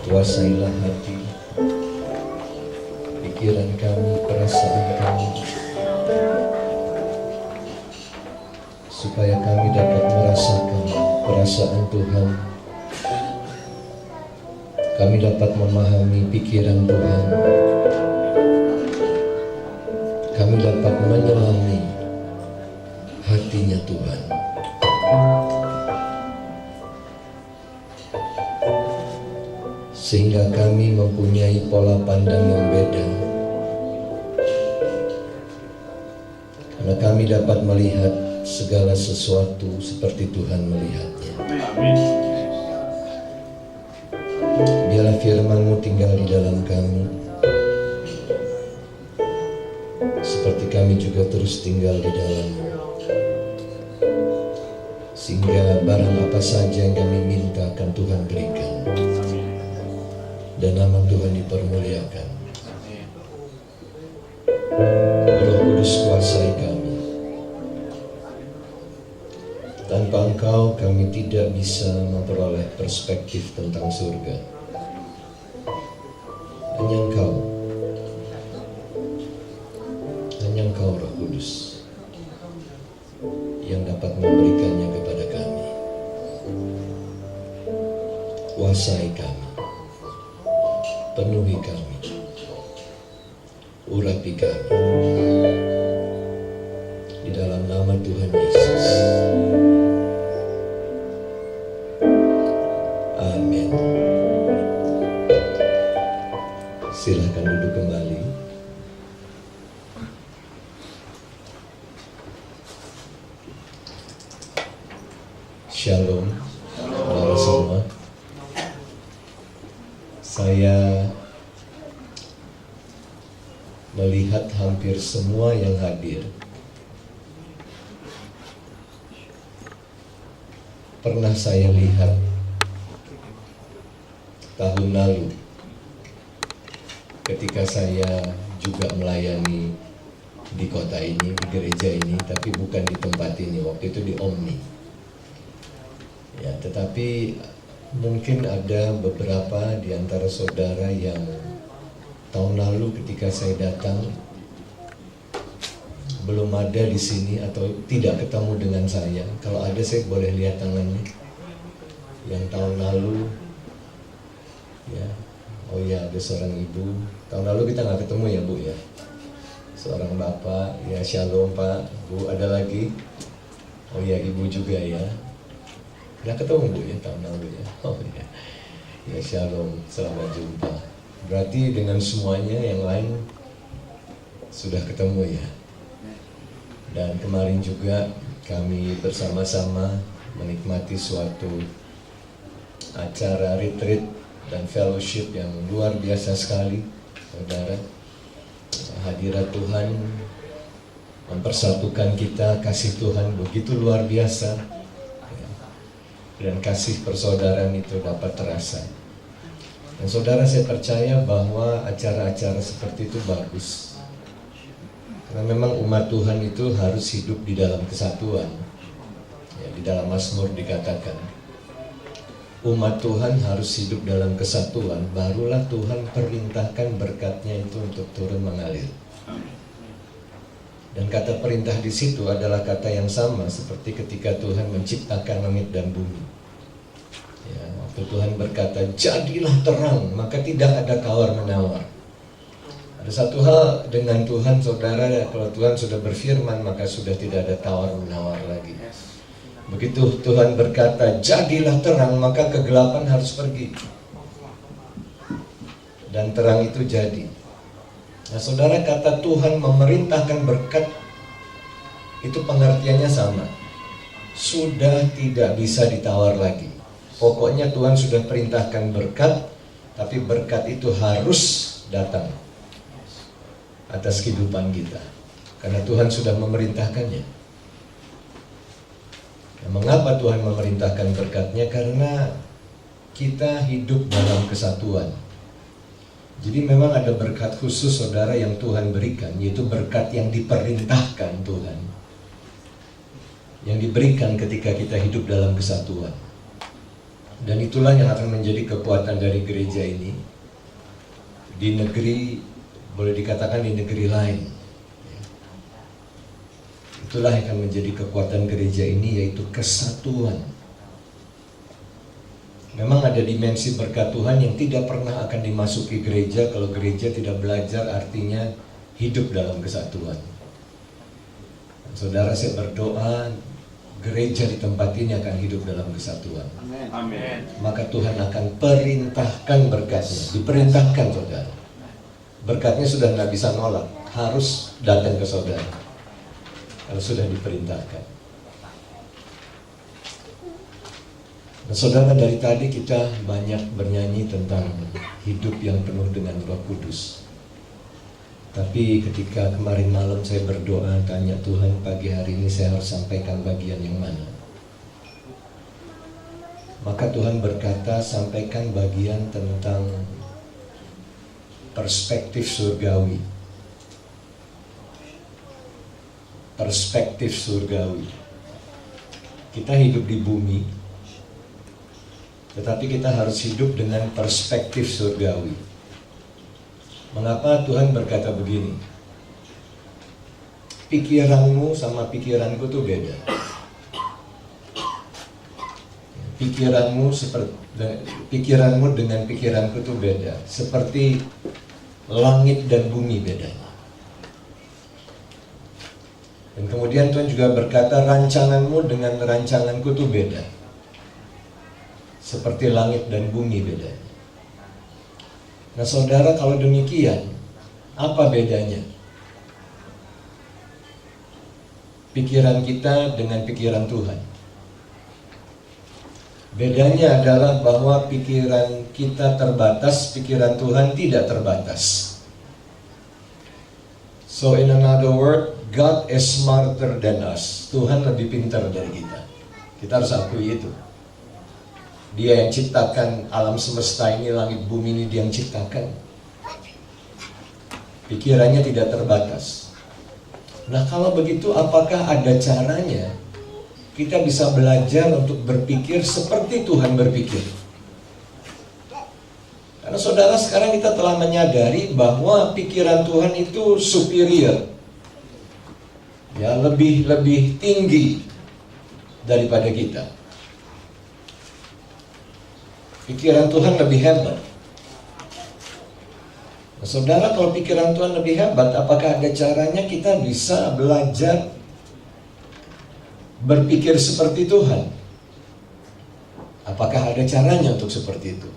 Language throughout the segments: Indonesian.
Kuasailah hati, pikiran kami, perasaan kami, supaya kami dapat merasakan perasaan Tuhan. Kami dapat memahami pikiran Tuhan. Kami dapat menyelami hatinya Tuhan. Sehingga kami mempunyai pola pandang yang beda. Karena kami dapat melihat segala sesuatu seperti Tuhan melihatnya. Amin. Biarlah firman-Mu tinggal di dalam kami, seperti kami juga terus tinggal di dalam-Mu. Sehingga barang apa saja yang kami minta akan Tuhan berikan, dan nama Tuhan dipermuliakan. Roh Kudus kuasai kami. Tanpa Engkau kami tidak bisa memperoleh perspektif tentang surga. Hanya Engkau Roh Kudus yang dapat memberikannya kepada kami. Kuasai kami, penuhi kami, urapi kami, di dalam nama Tuhan Yesus. Amin. Silakan duduk kembali. Shalom, saudara semua. Saya melihat hampir semua yang hadir pernah saya lihat tahun lalu ketika saya juga melayani di kota ini, di gereja ini, tapi bukan di tempat ini, waktu itu di Omni. Ya, tetapi mungkin ada beberapa di antara saudara yang tahun lalu ketika saya datang belum ada di sini atau tidak ketemu dengan saya. Kalau ada, saya boleh lihat tangannya. Yang tahun lalu, ya, oh ya, ada seorang ibu. Tahun lalu kita nggak ketemu ya Bu ya. Seorang bapak, ya shalom Pak, Bu, ada lagi. Oh ya, ibu juga ya. Nggak ketemu Bu ya tahun lalu ya. Oh ya, ya shalom, selamat jumpa. Berarti dengan semuanya yang lain sudah ketemu ya. Dan kemarin juga kami bersama-sama menikmati suatu acara retreat dan fellowship yang luar biasa sekali, saudara. Hadirat Tuhan mempersatukan kita, kasih Tuhan begitu luar biasa, dan kasih persaudaraan itu dapat terasa. Dan saudara, saya percaya bahwa acara-acara seperti itu bagus. Karena memang umat Tuhan itu harus hidup di dalam kesatuan. Ya, di dalam Mazmur dikatakan, umat Tuhan harus hidup dalam kesatuan, barulah Tuhan perintahkan berkat-Nya itu untuk turun mengalir. Dan kata perintah di situ adalah kata yang sama seperti ketika Tuhan menciptakan langit dan bumi. Ya, waktu Tuhan berkata, jadilah terang, maka tidak ada tawar-menawar. Ada satu hal dengan Tuhan, saudara, kalau Tuhan sudah berfirman, maka sudah tidak ada tawar-menawar lagi. Begitu Tuhan berkata, jadilah terang, maka kegelapan harus pergi. Dan terang itu jadi. Nah saudara, kata Tuhan memerintahkan berkat, itu pengertiannya sama. Sudah tidak bisa ditawar lagi. Pokoknya Tuhan sudah perintahkan berkat, tapi berkat itu harus datang atas kehidupan kita. Karena Tuhan sudah memerintahkannya. Nah, mengapa Tuhan memerintahkan berkat-Nya? Karena kita hidup dalam kesatuan. Jadi memang ada berkat khusus saudara yang Tuhan berikan, yaitu berkat yang diperintahkan Tuhan, yang diberikan ketika kita hidup dalam kesatuan. Dan itulah yang akan menjadi kekuatan dari gereja ini di negeri, boleh dikatakan di negeri lain. Itulah yang akan menjadi kekuatan gereja ini, yaitu kesatuan. Memang ada dimensi berkat Tuhan yang tidak pernah akan dimasuki gereja kalau gereja tidak belajar artinya hidup dalam kesatuan. Saudara, saya berdoa gereja di tempat ini akan hidup dalam kesatuan. Amin. Maka Tuhan akan perintahkan berkatnya. Diperintahkan, saudara. Berkatnya sudah nggak bisa nolak, harus datang ke saudara kalau sudah diperintahkan. Nah, saudara, dari tadi kita banyak bernyanyi tentang hidup yang penuh dengan Roh Kudus. Tapi ketika kemarin malam saya berdoa, tanya Tuhan, pagi hari ini saya harus sampaikan bagian yang mana? Maka Tuhan berkata, sampaikan bagian tentang perspektif surgawi. Perspektif surgawi. Kita hidup di bumi, tetapi kita harus hidup dengan perspektif surgawi. Mengapa Tuhan berkata begini? Pikiranmu sama pikiranku tuh beda. Pikiranmu dengan pikiranku tuh beda. Seperti langit dan bumi bedanya. Dan kemudian Tuhan juga berkata, rancanganmu dengan rancanganku tuh beda. Seperti langit dan bumi bedanya. Nah, saudara, kalau demikian, apa bedanya? Pikiran kita dengan pikiran Tuhan. Bedanya adalah bahwa pikiran kita terbatas, pikiran Tuhan tidak terbatas. So in another word, God is smarter than us. Tuhan lebih pintar dari kita. Kita harus akui itu. Dia yang ciptakan alam semesta ini, langit bumi ini dia yang ciptakan. Pikirannya tidak terbatas. Nah, kalau begitu apakah ada caranya kita bisa belajar untuk berpikir seperti Tuhan berpikir? Karena saudara, sekarang kita telah menyadari bahwa pikiran Tuhan itu superior. Ya, lebih tinggi daripada kita. Pikiran Tuhan lebih hebat. Nah, saudara, kalau pikiran Tuhan lebih hebat, apakah ada caranya kita bisa belajar berpikir seperti Tuhan? Apakah ada caranya untuk seperti itu?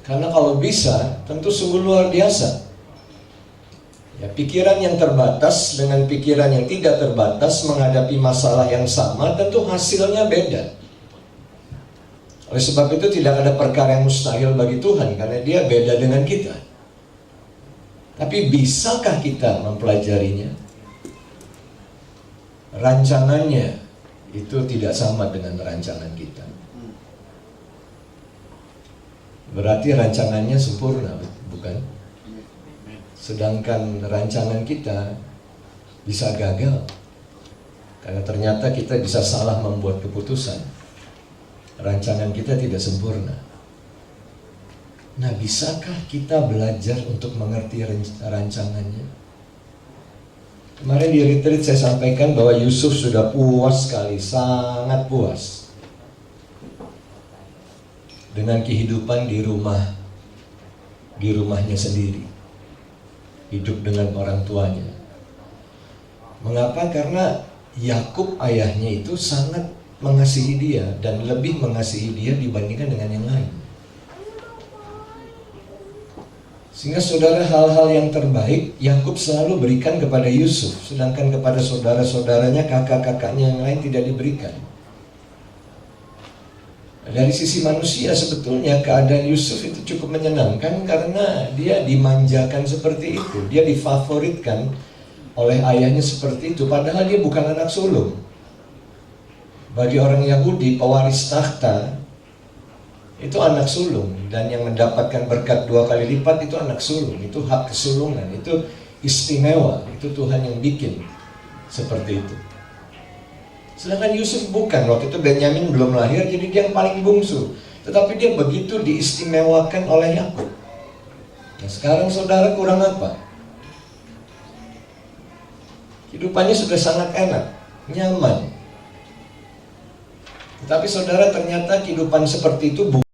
Karena kalau bisa, tentu sungguh luar biasa. Ya, pikiran yang terbatas dengan pikiran yang tidak terbatas menghadapi masalah yang sama, tentu hasilnya beda. Oleh sebab itu tidak ada perkara yang mustahil bagi Tuhan, karena dia beda dengan kita. Tapi bisakah kita mempelajarinya? Rancangannya itu tidak sama dengan rancangan kita. Berarti rancangannya sempurna, bukan? Sedangkan rancangan kita bisa gagal, karena ternyata kita bisa salah membuat keputusan. Rancangan kita tidak sempurna. Nah, bisakah kita belajar untuk mengerti rancangannya? Kemarin di retreat saya sampaikan bahwa Yusuf sudah puas sekali, sangat puas dengan kehidupan di rumahnya sendiri, hidup dengan orang tuanya. Mengapa? Karena Yakub ayahnya itu sangat mengasihi dia dan lebih mengasihi dia dibandingkan dengan yang lain. Sehingga saudara, hal-hal yang terbaik Yakub selalu berikan kepada Yusuf, sedangkan kepada saudara-saudaranya, kakak-kakaknya yang lain tidak diberikan. Dari sisi manusia sebetulnya keadaan Yusuf itu cukup menyenangkan karena dia dimanjakan seperti itu, dia difavoritkan oleh ayahnya seperti itu, padahal dia bukan anak sulung. Bagi orang Yahudi, pewaris tahta itu anak sulung, dan yang mendapatkan berkat 2 kali lipat itu anak sulung. Itu hak kesulungan, itu istimewa, itu Tuhan yang bikin seperti itu. Sedangkan Yusuf bukan, waktu itu Benyamin belum lahir, jadi dia yang paling bungsu. Tetapi dia begitu diistimewakan oleh Yakub. Nah, sekarang saudara kurang apa? Hidupannya sudah sangat enak, nyaman. Tetapi saudara, ternyata kehidupan seperti itu